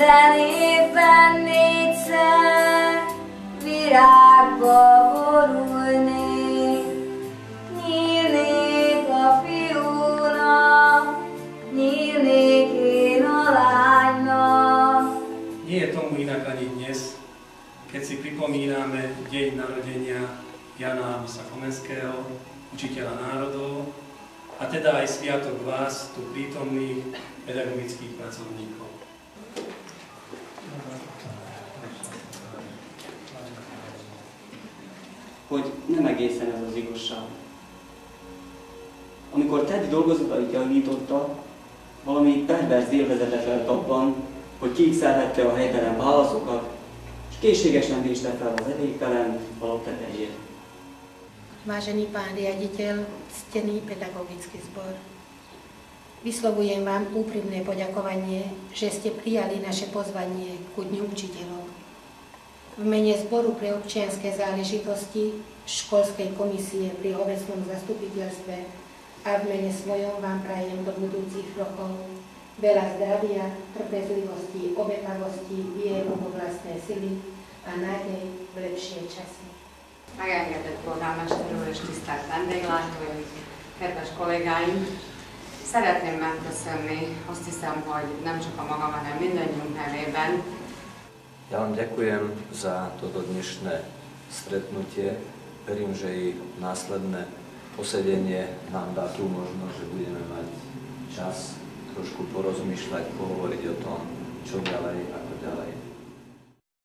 minden évben négyszer virágba borulnék, nyílnék a fiúnak, nyílnék én a lánynak. Nie je tomu inak ani dnes, keď si pripomíname deň narodenia Jana Amosa Komenského, učiteľa národov, a teda aj sviatok vás, tu prítomných pedagogických pracovníkov. Hogy nem egészen ez az igazság. Amikor Ted dolgozatait javította, valami perverz élvezete felt abban, hogy kiixelhette a helytelen válaszokat, és készségesen véste fel az elégtelen alap tetejét. Vážený pán riaditeľ, ctený pedagogický zbor, vyslovujem vám úprimné poďakovanie, že ste prijali naše pozvanie ku Dňu učiteľov. V mene Zboru pre občianske záležitosti, školskej komisie pri obecnom zastupiteľstve a v mene svojom vám prajem do budúcich rokov veľa zdravia, trpezlivosti, obetavosti, vieru vo vlastné sily a nádej v lepšie časy. Megengedett polgármester úr és tisztelt vendéglátói, kedves kollégáim! Szeretném megköszönni, azt hiszem, hogy nem csak a magam, hanem mindannyiunk nevében. Ja vám ďakujem za toto dnešné stretnutie. Verím, že i následné posedenie nám dá tú možnosť, že budeme mať čas trošku porozmýšľať, pohovoriť o tom, čo ďalej, ako ďalej.